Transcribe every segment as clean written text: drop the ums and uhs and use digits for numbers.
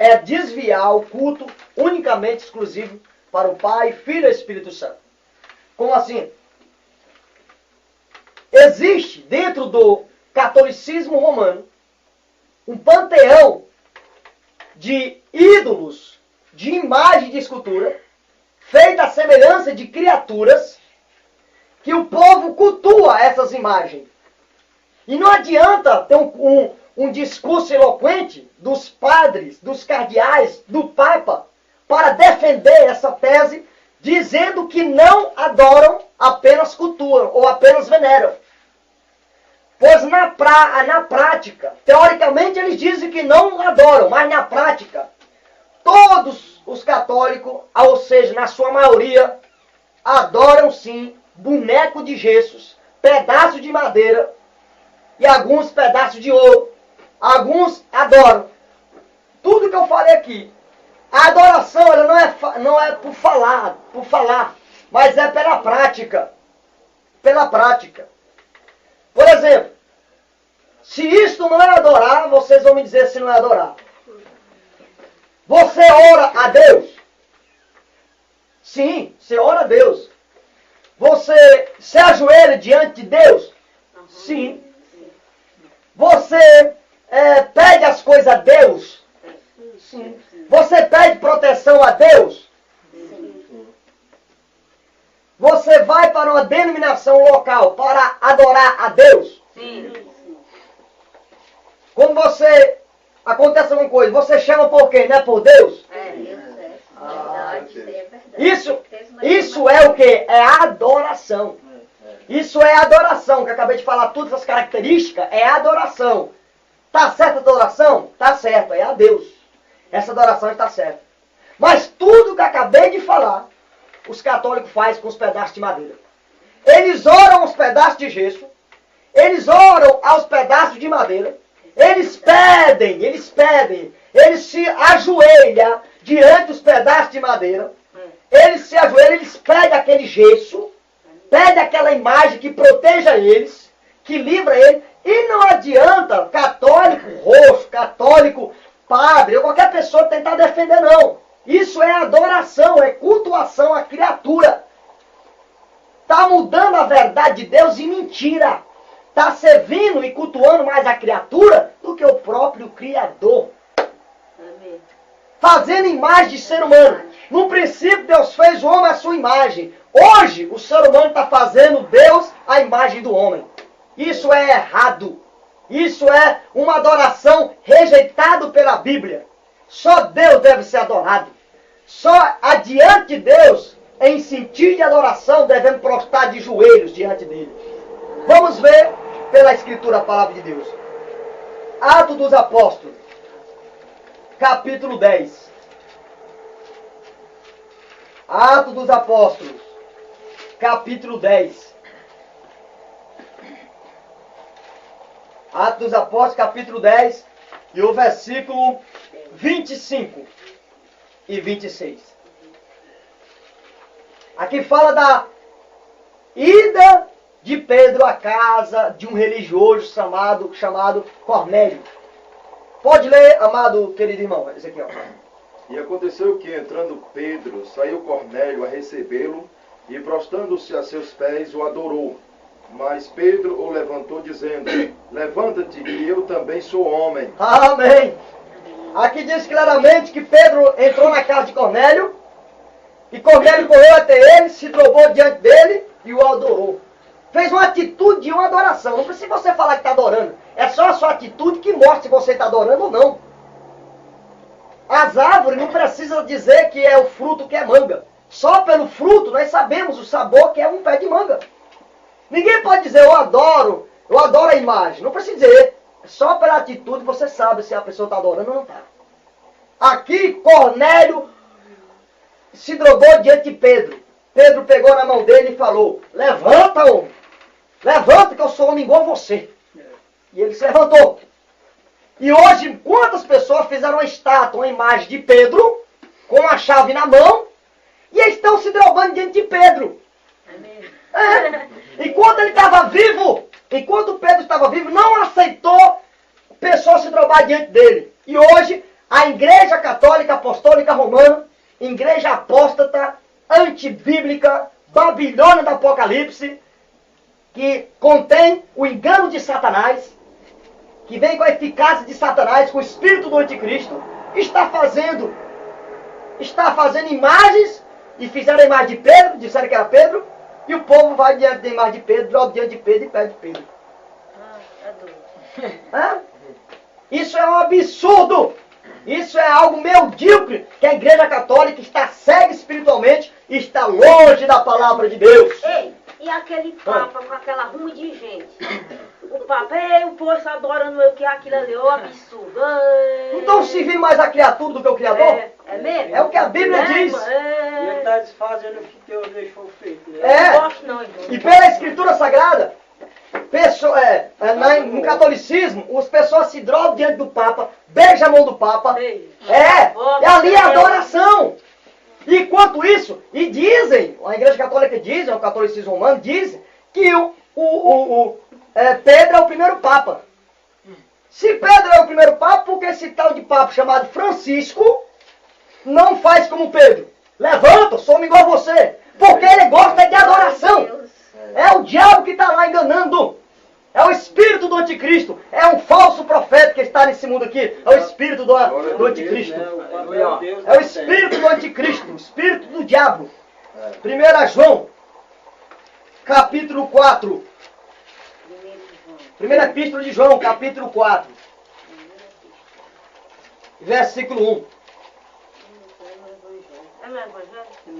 é desviar o culto unicamente exclusivo para o Pai, Filho e Espírito Santo. Como assim? Existe dentro do catolicismo romano um panteão de ídolos, de imagem de escultura, feita à semelhança de criaturas, que o povo cultua essas imagens. E não adianta ter um discurso eloquente dos padres, dos cardeais, do Papa, para defender essa tese, dizendo que não adoram, apenas cultuam ou apenas veneram. Pois na prática, teoricamente eles dizem que não adoram, mas na prática, todos os católicos, ou seja, na sua maioria, adoram sim boneco de gessos, pedaços de madeira e alguns pedaços de ouro. Alguns adoram. Tudo que eu falei aqui, a adoração ela não é por falar, mas é pela prática. Pela prática. Por exemplo, se isto não é adorar, vocês vão me dizer se não é adorar. Você ora a Deus? Sim, você ora a Deus. Você se ajoelha diante de Deus? Sim. Você pede as coisas a Deus? Sim. Você pede proteção a Deus? Sim. Você vai para uma denominação local para adorar a Deus? Sim. Quando acontece alguma coisa, você chama por quê? Não é por Deus? Isso é o que? É adoração. Isso é adoração, que eu acabei de falar todas as características, é adoração. Está certa a adoração? Está certo, é a Deus. Essa adoração está certa. Mas tudo que eu acabei de falar, os católicos fazem com os pedaços de madeira. Eles oram aos pedaços de gesso, eles oram aos pedaços de madeira, eles se ajoelham diante dos pedaços de madeira, eles se ajoelham, eles pedem aquele gesso, pedem aquela imagem que proteja eles, que livra eles, e não adianta católico roxo, católico padre, ou qualquer pessoa tentar defender, não. Isso é adoração, é cultuação à criatura. Está mudando a verdade de Deus em mentira. Está servindo e cultuando mais a criatura do que o próprio Criador. Amém. Fazendo imagem de ser humano. No princípio, Deus fez o homem à sua imagem. Hoje, o ser humano está fazendo Deus à imagem do homem. Isso é errado. Isso é uma adoração rejeitada pela Bíblia. Só Deus deve ser adorado. Só adiante de Deus, em sentido de adoração, devemos prostrar de joelhos diante dele. Vamos ver pela Escritura a palavra de Deus. Atos dos Apóstolos, capítulo 10. Atos dos Apóstolos, capítulo 10. Atos dos Apóstolos, capítulo 10, e o versículo 25 e 26. Aqui fala da ida de Pedro à casa de um religioso chamado Cornélio. Pode ler, amado querido irmão, esse aqui, ó. E aconteceu que, entrando Pedro, saiu Cornélio a recebê-lo, e prostrando-se a seus pés, o adorou. Mas Pedro o levantou, dizendo: levanta-te, que eu também sou homem. Amém. Aqui diz claramente que Pedro entrou na casa de Cornélio, e Cornélio correu até ele, se dobrou diante dele e o adorou. Fez uma atitude de uma adoração. Não precisa você falar que está adorando. É só a sua atitude que mostra se você está adorando ou não. As árvores não precisam dizer que é o fruto que é manga. Só pelo fruto nós sabemos o sabor que é um pé de manga. Ninguém pode dizer eu adoro a imagem. Não precisa dizer. Só pela atitude você sabe se a pessoa está adorando ou não está. Aqui Cornélio se drogou diante de Pedro. Pedro pegou na mão dele e falou: levanta, homem. Levanta, que eu sou homem igual a você. E ele se levantou. E hoje, quantas pessoas fizeram uma estátua, uma imagem de Pedro, com a chave na mão, e estão se drogando diante de Pedro. Enquanto ele estava vivo, enquanto Pedro estava vivo, não aceitou pessoas se drogar diante dele. E hoje, A Igreja Católica Apostólica Romana, igreja apóstata, antibíblica, Babilônia do Apocalipse, que contém o engano de Satanás, que vem com a eficácia de Satanás, com o espírito do anticristo, está fazendo imagens, e fizeram a imagem de Pedro, disseram que era Pedro, e o povo vai diante da imagem de Pedro, joga diante de Pedro e pede Pedro. Isso é um absurdo! Isso é algo medíocre, que a Igreja Católica está cega espiritualmente e está longe da palavra de Deus. Ei, e aquele Papa com aquela ruma de gente? O Papa, o povo está adorando eu, que aquilo ali é um absurdo. Não estão servindo mais a criatura do que o Criador? É mesmo? É o que a Bíblia diz. E ele está desfazendo o que Deus deixou feito. Né? Eu não gosto não, irmão. E pela Escritura Sagrada, no catolicismo, as pessoas se drogam diante do Papa, beijam a mão do Papa. E ali é adoração. E enquanto isso, e dizem, a Igreja Católica diz, o catolicismo romano diz, que Pedro é o primeiro Papa. Se Pedro é o primeiro Papa, por que esse tal de Papa chamado Francisco não faz como Pedro? Levanta, some igual você. Porque ele gosta de adoração. É o diabo que está lá enganando. É o espírito do anticristo. É um falso profeta que está nesse mundo aqui. É o espírito do anticristo. É o espírito do anticristo. O espírito do diabo. 1 João, capítulo 4. Primeira epístola de João, capítulo 4. Versículo 1.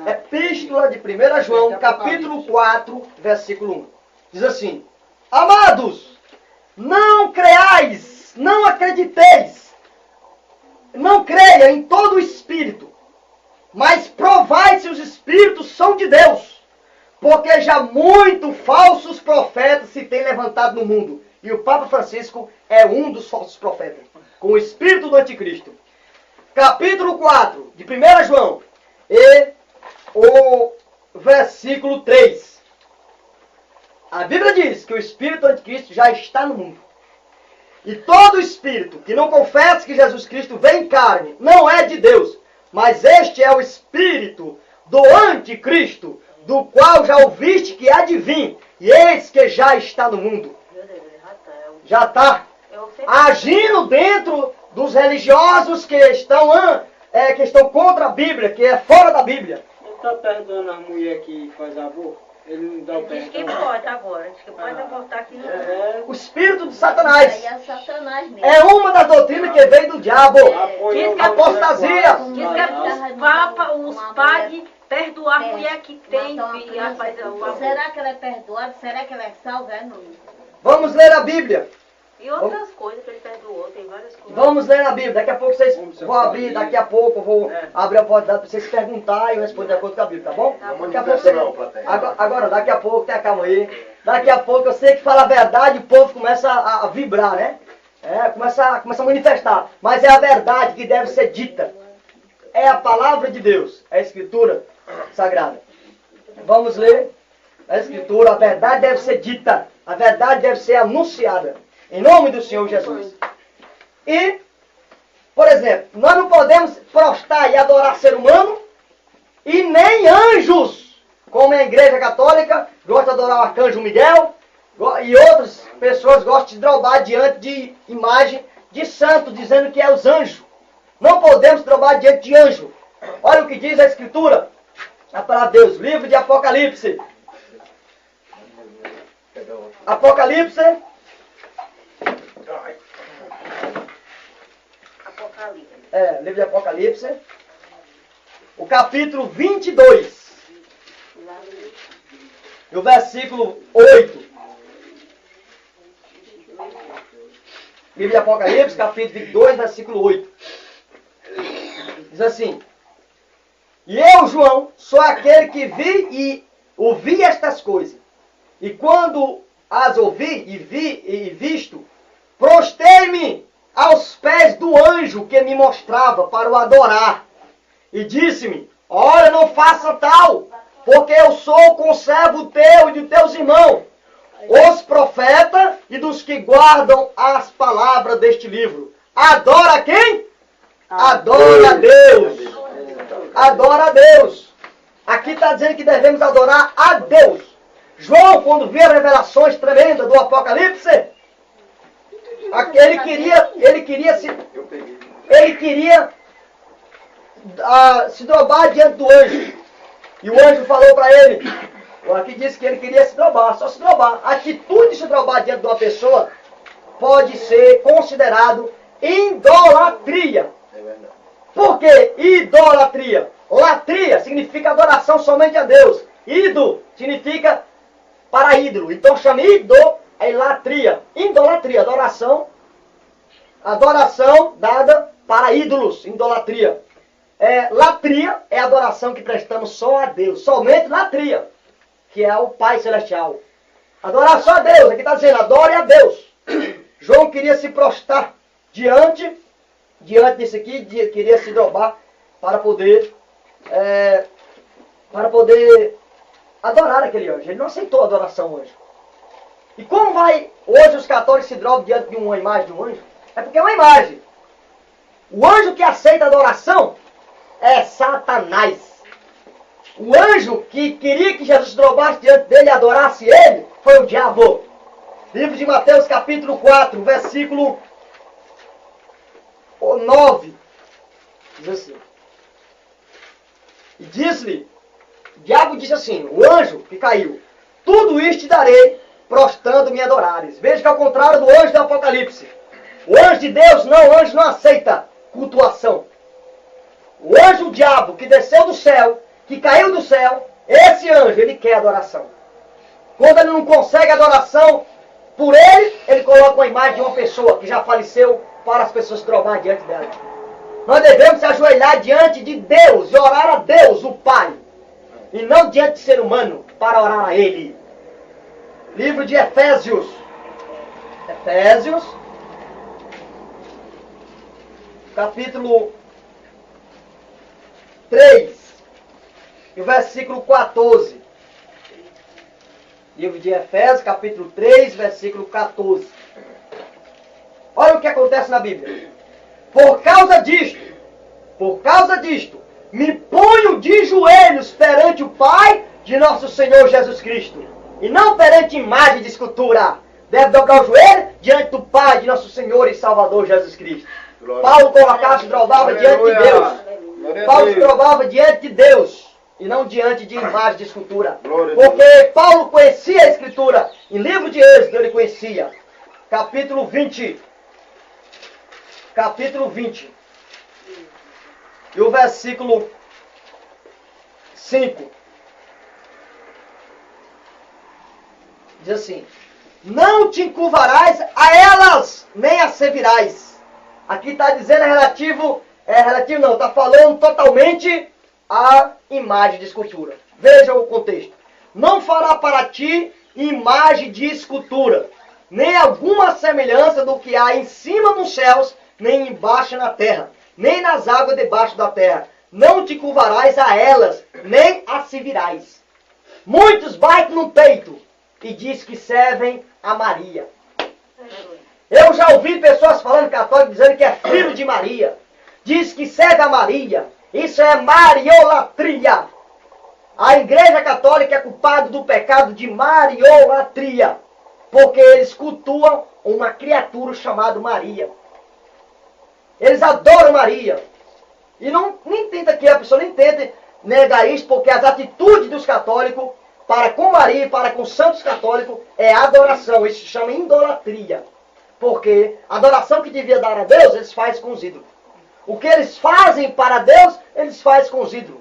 Epístola de 1 João, capítulo 4, versículo 1. Diz assim: Amados, não creais, não acrediteis, não creia em todo o espírito, mas provai se os espíritos são de Deus, porque já muito falsos profetas se têm levantado no mundo. E o Papa Francisco é um dos falsos profetas, com o espírito do anticristo. Capítulo 4, de 1 João, e o versículo 3. A Bíblia diz que o espírito do anticristo já está no mundo. E todo espírito que não confessa que Jesus Cristo vem em carne não é de Deus, mas este é o espírito do anticristo, do qual já ouviste que há de vir, e eis que já está no mundo. Já está agindo dentro dos religiosos que estão contra a Bíblia, que é fora da Bíblia. Ele está perdoando as mulheres que fazem aborto? Ele não dá o Diz que perdão? pode agora. Diz que pode abortar aqui no... O espírito de Satanás Aí é Satanás mesmo. é uma das doutrinas que vem do diabo. Diz que Apostasia. Diz que os papas, os padres perdoar a mulher que tem filho, faz o aborto. Será que ela é perdoada? Será que ela é salva? Não. Vamos ler a Bíblia. E outras coisas que ele perdoou, tem várias coisas. Vamos ler a Bíblia. Daqui a pouco vocês vão abrir, daqui a pouco eu vou abrir a oportunidade para vocês perguntarem e eu responder de acordo com a Bíblia, tá bom? Daqui a pouco agora, daqui a pouco, tenha calma aí. Daqui a pouco eu sei que fala a verdade, o povo começa a vibrar, né? Começa a manifestar. Mas é a verdade que deve ser dita. É a palavra de Deus, é a Escritura Sagrada. Vamos ler a Escritura, a verdade deve ser dita, a verdade deve ser anunciada. Em nome do Senhor Jesus. E, por exemplo, nós não podemos prostrar e adorar ser humano e nem anjos, como a Igreja Católica gosta de adorar o Arcanjo Miguel e outras pessoas gostam de drobar diante de imagem de santo, dizendo que é os anjos. Não podemos drobar diante de anjo. Olha o que diz a Escritura, a palavra de Deus, livro de Apocalipse. Apocalipse. Livro de Apocalipse, o capítulo 22, e o versículo 8. Livro de Apocalipse, capítulo 22, versículo 8. Diz assim: E eu, João, sou aquele que vi e ouvi estas coisas. E quando as ouvi e visto, prostei-me aos pés do anjo que me mostrava para o adorar. E disse-me: Olha, não faça tal, porque eu sou conservo teu e de teus irmãos, os profetas e dos que guardam as palavras deste livro. Adora quem? Adora a Deus. Adora a Deus. Aqui está dizendo que devemos adorar a Deus. João, quando viu as revelações tremendas do Apocalipse, ele queria se dobrar diante do anjo. E o anjo falou para ele, aqui diz que ele queria se dobrar, só se dobrar. A atitude de se dobrar diante de uma pessoa pode ser considerado idolatria. Por que idolatria? Latria significa adoração somente a Deus. Ido significa para ídolo. Então chama idolatria. Idolatria, adoração dada para ídolos. Idolatria. Latria é a adoração que prestamos só a Deus. Somente latria, que é o Pai Celestial. Adorar só a Deus. Aqui está dizendo, adore a Deus. João queria se prostrar diante disso aqui, queria se dobrar para poder adorar aquele anjo. Ele não aceitou a adoração ao anjo. E como hoje os católicos se dobram diante de uma imagem de um anjo? É porque é uma imagem. O anjo que aceita a adoração é Satanás. O anjo que queria que Jesus se dobrasse diante dele e adorasse ele foi o diabo. Livro de Mateus capítulo 4, versículo 9. Diz assim. E diz-lhe, o diabo disse assim, o anjo que caiu, tudo isto te darei, prostrando me adorares. Veja que ao contrário do anjo do Apocalipse, o anjo de Deus o anjo não aceita cultuação. O anjo, o diabo, que desceu do céu, que caiu do céu, esse anjo, ele quer adoração. Quando ele não consegue adoração por ele coloca uma imagem de uma pessoa que já faleceu para as pessoas se dobrarem diante dela. Nós devemos se ajoelhar diante de Deus e orar a Deus, o Pai, e não diante de ser humano, para orar a Ele. Livro de Efésios. Efésios, capítulo 3, e o versículo 14. Livro de Efésios, capítulo 3, versículo 14. Olha o que acontece na Bíblia. Por causa disto, me ponho de joelhos perante o Pai de nosso Senhor Jesus Cristo, e não perante imagem de escultura. Deve dobrar o joelho diante do Pai de nosso Senhor e Salvador Jesus Cristo. Paulo se dobrava diante de Deus. Paulo se dobrava diante de Deus e não diante de imagem de escultura. Porque Paulo conhecia a Escritura. Em livro de Êxodo ele conhecia. Capítulo 20. E o versículo 5. Diz assim: não te encurvarás a elas, nem as servirás. Aqui está dizendo está falando totalmente a imagem de escultura. Veja o contexto. Não fará para ti imagem de escultura, nem alguma semelhança do que há em cima nos céus, nem embaixo na terra, nem nas águas debaixo da terra. Não te curvarás a elas, nem as servirás. Muitos batem no peito e diz que servem a Maria. Eu já ouvi pessoas falando católico dizendo que é filho de Maria. Diz que serve a Maria. Isso é mariolatria. A Igreja Católica é culpada do pecado de mariolatria, porque eles cultuam uma criatura chamada Maria. Eles adoram Maria. E nem tenta que a pessoa nem tenta negar isso, porque as atitudes dos católicos para com Maria e para com os santos católicos é adoração. Isso se chama idolatria. Porque a adoração que devia dar a Deus, eles fazem com os ídolos. O que eles fazem para Deus, eles fazem com os ídolos.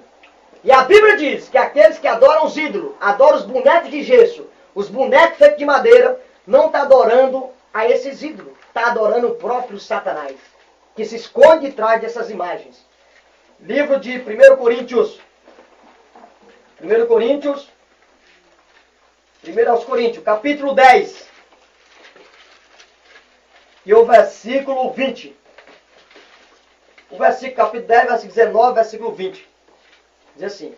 E a Bíblia diz que aqueles que adoram os ídolos, adoram os bonecos de gesso, os bonecos feitos de madeira, não está adorando a esses ídolos. Está adorando o próprio Satanás, que se esconde de trás dessas imagens. Livro de 1 Coríntios, 1 aos Coríntios, capítulo 10, e o versículo 20. O versículo, capítulo 10, versículo 19, versículo 20. Diz assim: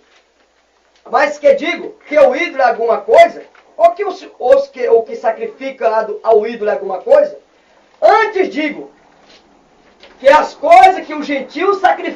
mas que digo que o ídolo é alguma coisa, ou que o que sacrifica ao ídolo é alguma coisa? Antes digo que as coisas que o gentio sacrifica